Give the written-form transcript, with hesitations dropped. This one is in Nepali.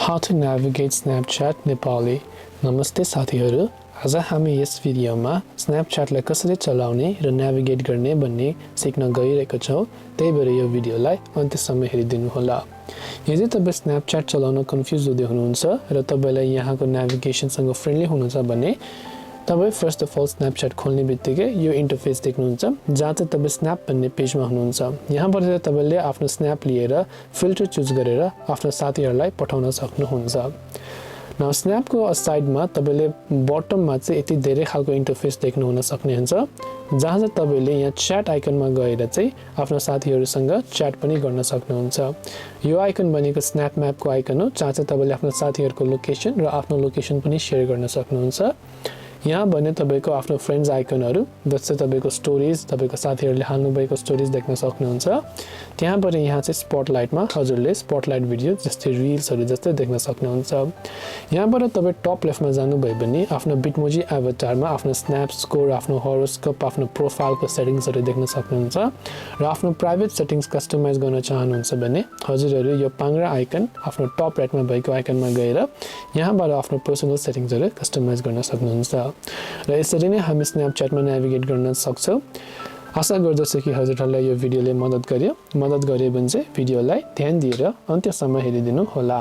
How to navigate Snapchat Nepali. नमस्ते साथीहरु, आज हामी यस भिडियोमा स्न्यापच्याटलाई कसरी चलाउने र नेभिगेट गर्ने भन्ने सिक्न गइरहेका छौं। त्यही भएर यो भिडियोलाई अन्त्यसम्म हेरिदिनु होला। यदि तपाई स्न्यापच्याट चलाउन कन्फ्युज हुँदै हुनुहुन्छ र तपाईलाई यहाँको नेभिगेसनसँग फ्रेन्डली हुनुहुन्छ भने तपाई फर्स्ट अफ अल स्न्यापच्याट खोल्ने बित्तिकै यो इन्टरफेस देख्नुहुन्छ जहाँ चाहिँ तपाई स्न्याप भन्ने पेजमा हुनुहुन्छ। यहाँबाट तपाईले आफ्नो स्न्याप लिएर फिल्टर चुज गरेर आफ्नो साथीहरुलाई पठाउन सक्नुहुन्छ। नाउ स्न्यापको साइडमा तपाईले बटममा चाहिँ यति धेरै खालको इन्टरफेस देख्नु हुन सक्नुहुन्छ जहाँ चाहिँ तपाईले यहाँ च्याट आइकनमा गएर चाहिँ आफ्नो साथीहरुसँग च्याट पनि गर्न सक्नुहुन्छ। यो आइकन भनेको स्न्याप म्यापको आइकन हो जहाँ चाहिँ तपाईले आफ्नो साथीहरुको लोकेसन र आफ्नो लोकेसन पनि शेयर गर्न सक्नुहुन्छ। यहाँ भने तपाईको आफ्नो फ्रेन्ड्स आइकनहरु जस्तै तपाईको स्टोरीज, तपाईको साथीहरुले हाल्नु भएको स्टोरीज देख्न सक्नुहुन्छ। त्यहाँबाट यहाँ चाहिँ स्पटलाइटमा हजुरले स्पटलाइट भिडियो जस्तै रिल्सहरु जस्तै देख्न सक्नुहुन्छ। यहाँबाट तपाई टप लेफ्टमा जानु भयो भने आफ्नो बिटमोजी एभाटारमा आफ्नो स्न्याप स्कोर, आफ्नो होरोस्कोप, आफ्नो प्रोफाइलको सेटिंग्सहरु देख्न सक्नुहुन्छ र आफ्नो प्राइभेट सेटिंग्स कस्टमाइज गर्न चाहनुहुन्छ भने हजुरहरु यो पाङ्ग्रा आइकन आफ्नो टप राइटमा भएको आइकनमा गएर यहाँबाट आफ्नो पर्सनल सेटिंग्सहरु कस्टमाइज गर्न सक्नुहुन्छ। र यसरी नै हामी स्न्यापच्याटमा नेभिगेट गर्न सक्छौं। आशा गर्दछु कि हजुरहरुलाई यो भिडियोले मद्दत गर्यो भने चाहिँ भिडियोलाई ध्यान दिएर अन्त्यसम्म हेरिदिनु होला।